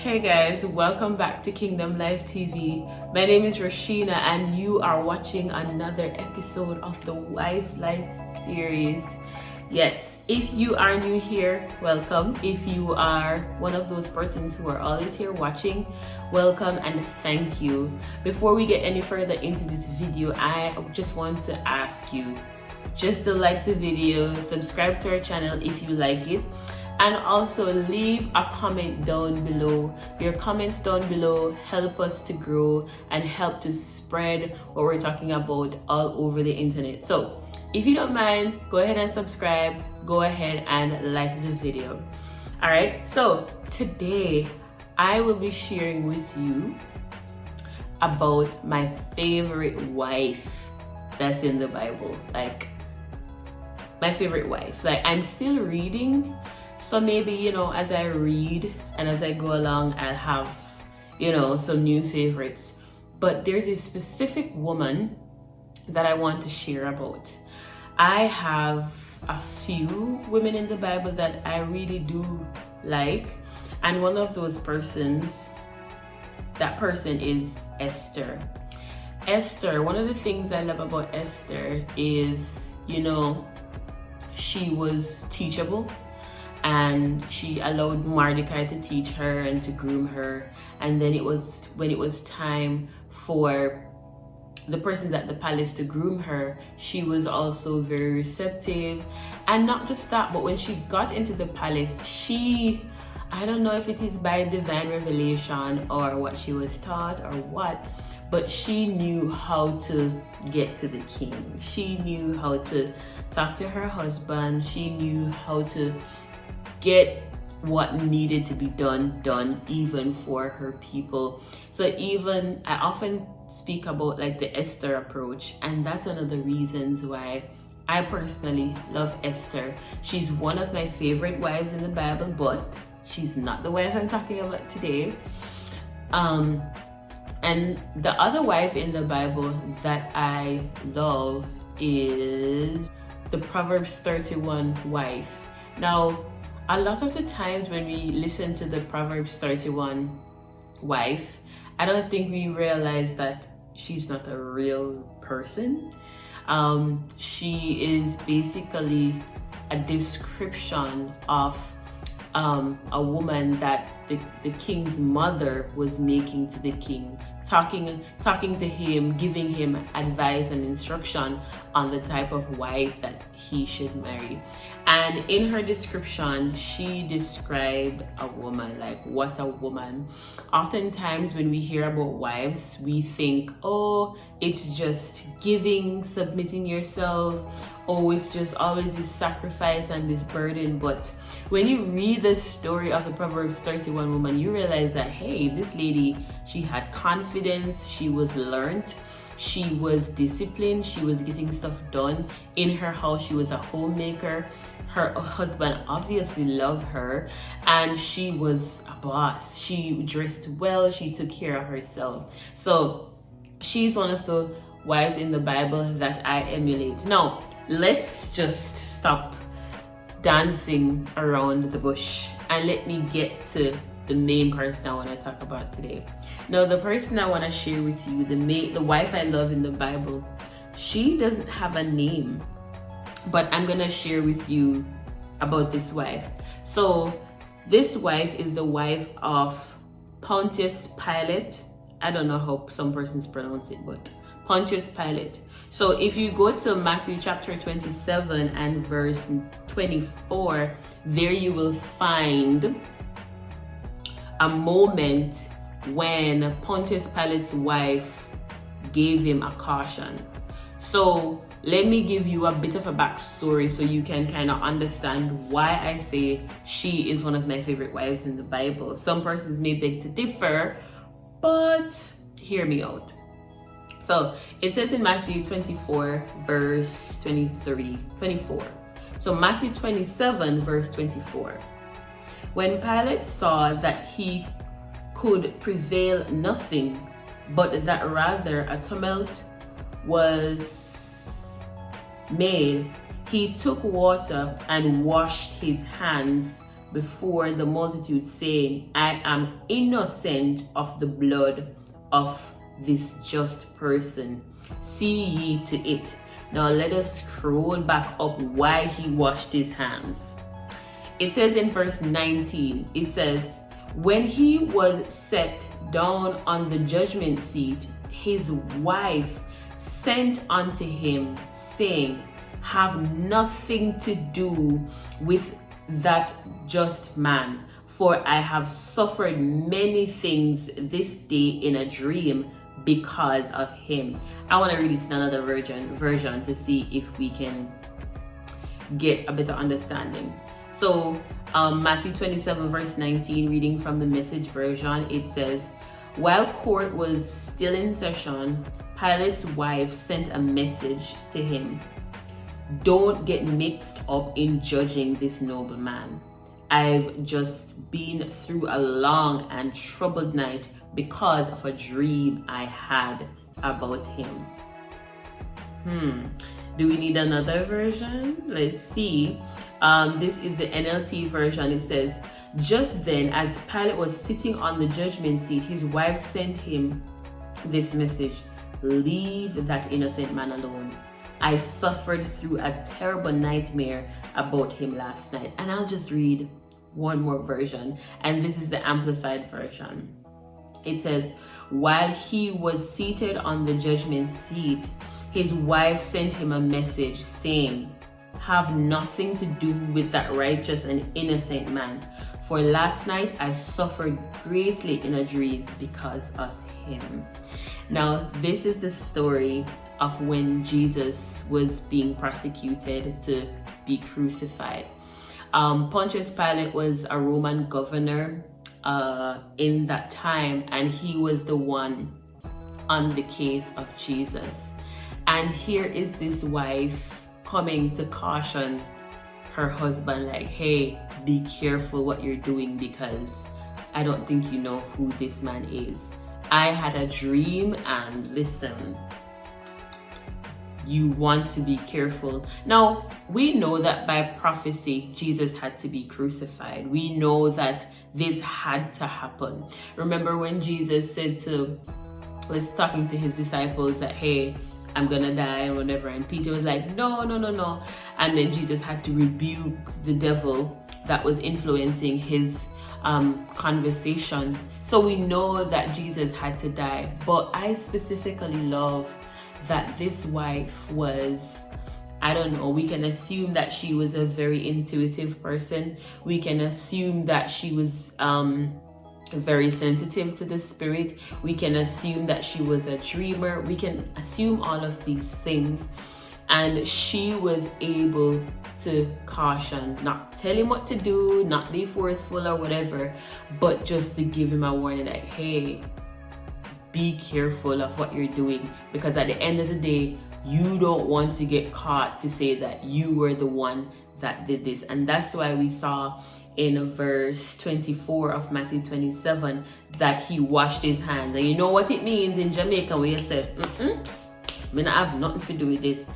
Hey guys, welcome back to Kingdom Life TV. My name is Rashina and you are watching another episode of the Wife Life series. Yes, if you are new here, welcome. If you are one of those persons who are always here watching, welcome and thank you. Before we get any further into this video, I just want to ask you just to like the video, subscribe to our channel if you like it, and also leave a comment down below. Your comments down below help us to grow and help to spread what we're talking about all over the internet. So if you don't mind, go ahead and subscribe, go ahead and like the video. All right, so today I will be sharing with you about my favorite wife that's in the Bible. Like my favorite wife. Like I'm still reading, so maybe, as I read and as I go along, I'll have, some new favorites. But there's a specific woman that I want to share about. I have a few women in the Bible that I really do like. And one of those persons, that person is Esther. Esther, one of the things I love about Esther is, she was teachable. And she allowed Mordecai to teach her and to groom her. And then when it was time for the persons at the palace to groom her, she was also very receptive. And not just that, but when she got into the palace, I don't know if it is by divine revelation or what she was taught or what, but she knew how to get to the king. She knew how to talk to her husband. She knew how to get what needed to be done even for her people. So I often speak about like the Esther approach, and that's one of the reasons why I personally love Esther. She's one of my favorite wives in the Bible, but she's not the wife I'm talking about today. And the other wife in the Bible that I love is the Proverbs 31 wife. Now, a lot of the times when we listen to the Proverbs 31 wife, I don't think we realize that she's not a real person. She is basically a description of a woman that the king's mother was making to the king, talking to him, giving him advice and instruction on the type of wife that he should marry. And in her description, she described a woman, like what a woman. Oftentimes when we hear about wives, we think, oh, it's just giving, submitting yourself. Oh, it's just always this sacrifice and this burden. But when you read the story of the Proverbs 31 woman, you realize that, hey, this lady, she had confidence, she was learned, she was disciplined, she was getting stuff done in her house, she was a homemaker. Her husband obviously loved her, and she was a boss. She dressed well, she took care of herself. So she's one of the wives in the Bible that I emulate. Now, let's just stop dancing around the bush and let me get to the main person I want to talk about today. Now, the person I want to share with you, the wife I love in the Bible, she doesn't have a name, but I'm gonna share with you about this wife. So this wife is the wife of Pontius Pilate. I don't know how some persons pronounce it, but Pontius Pilate. So if you go to Matthew chapter 27 and verse 24, there you will find a moment when Pontius Pilate's wife gave him a caution. So let me give you a bit of a backstory so you can kind of understand why I say she is one of my favorite wives in the Bible. Some persons may beg to differ, but hear me out. So it says in Matthew 24 verse 24. So Matthew 27 verse 24. When Pilate saw that he could prevail nothing, but that rather a tumult was made, he took water and washed his hands before the multitude, saying, I am innocent of the blood of this just person. See ye to it. Now let us scroll back up why he washed his hands. It says in verse 19, it says, when he was set down on the judgment seat, his wife sent unto him, saying, have nothing to do with that just man, for I have suffered many things this day in a dream because of him. I want to read this in another version to see if we can get a better understanding. So Matthew 27 verse 19, reading from the Message version, it says, while court was still in session, Pilate's wife sent a message to him. Don't get mixed up in judging this noble man. I've just been through a long and troubled night because of a dream I had about him. Do we need another version? Let's see. This is the NLT version. It says, just then, as Pilate was sitting on the judgment seat, his wife sent him this message: leave that innocent man alone. I suffered through a terrible nightmare about him last night. And I'll just read one more version, and this is the Amplified version. It says, while he was seated on the judgment seat, his wife sent him a message saying, have nothing to do with that righteous and innocent man, for last night I suffered greatly in a dream because of him. Now, this is the story of when Jesus was being prosecuted to be crucified. Pontius Pilate was a Roman governor in that time, and he was the one on the case of Jesus. And here is this wife coming to caution her husband, like, hey, be careful what you're doing, because I don't think you know who this man is. I had a dream, and listen, you want to be careful. Now, we know that by prophecy, Jesus had to be crucified. We know that this had to happen. Remember when Jesus was talking to his disciples that, hey, I'm gonna die and whatever, and Peter was like, no. And then Jesus had to rebuke the devil that was influencing his conversation. So we know that Jesus had to die. But I specifically love that this wife was, I don't know, we can assume that she was a very intuitive person. We can assume that she was very sensitive to the spirit. We can assume that she was a dreamer. We can assume all of these things. And she was able to caution, not tell him what to do, not be forceful or whatever, but just to give him a warning like, hey, be careful of what you're doing, because at the end of the day, you don't want to get caught to say that you were the one that did this. And that's why we saw in verse 24 of Matthew 27 that he washed his hands. And you know what it means in Jamaica when you say, I not have nothing to do with this.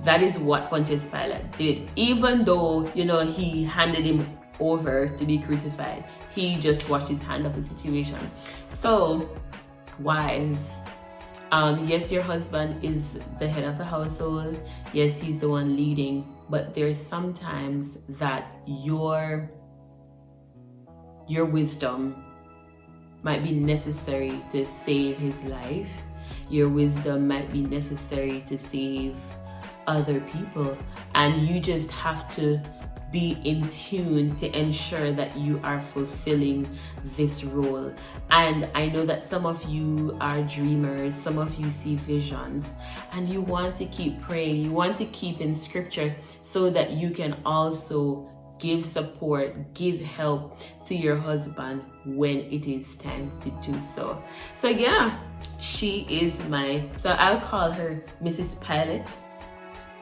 That is what Pontius Pilate did. Even though, he handed him over to be crucified, he just washed his hand of the situation. So, wives, yes, your husband is the head of the household. Yes, he's the one leading. But there's sometimes that your wisdom might be necessary to save his life. Your wisdom might be necessary to save other people. And you just have to be in tune to ensure that you are fulfilling this role. And I know that some of you are dreamers, some of you see visions, and you want to keep praying, you want to keep in scripture so that you can also give support, give help to your husband when it is time to do so. So yeah, she is so I'll call her Mrs. Pilate,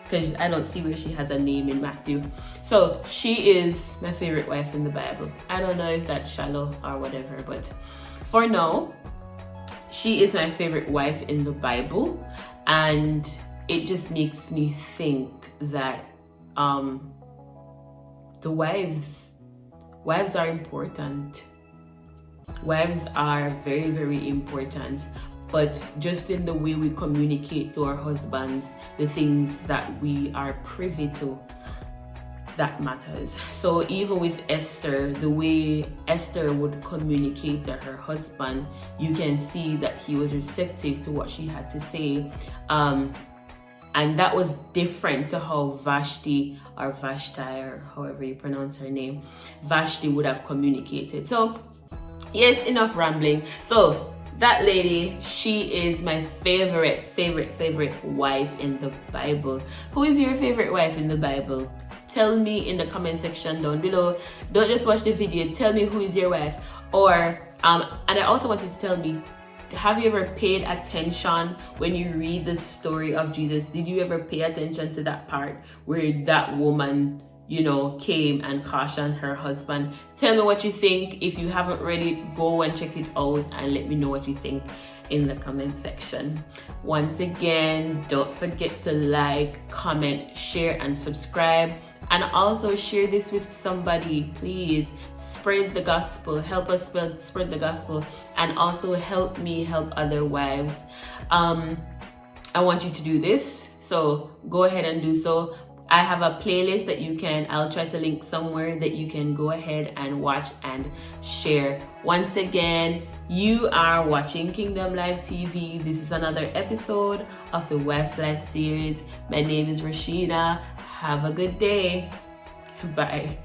because I don't see where she has a name in Matthew. So she is my favorite wife in the Bible. I don't know if that's shallow or whatever, but for now, she is my favorite wife in the Bible. And it just makes me think that the wives wives are important. Wives are very, very important, but just in the way we communicate to our husbands the things that we are privy to, that matters. So even with Esther, the way Esther would communicate to her husband, you can see that he was receptive to what she had to say. And that was different to how Vashti, or Vashti, or however you pronounce her name, Vashti would have communicated. So yes, enough rambling. So that lady, she is my favorite wife in the Bible. Who is your favorite wife in the Bible? Tell me in the comment section down below. Don't just watch the video, tell me who is your wife. Or and I also want you to tell me, have you ever paid attention when you read the story of Jesus? Did you ever pay attention to that part where that woman, you know, came and cautioned her husband? Tell me what you think. If you haven't read it, go and check it out and let me know what you think in the comment section. Once again, don't forget to like, comment, share, and subscribe. And also share this with somebody. Please spread the gospel. Help us spread the gospel, and also help me help other wives. I want you to do this, so go ahead and do so. I have a playlist that I'll try to link somewhere that you can go ahead and watch and share. Once again, you are watching Kingdom Live TV. This is another episode of the Wife Life series. My name is Rashida. Have a good day. Bye.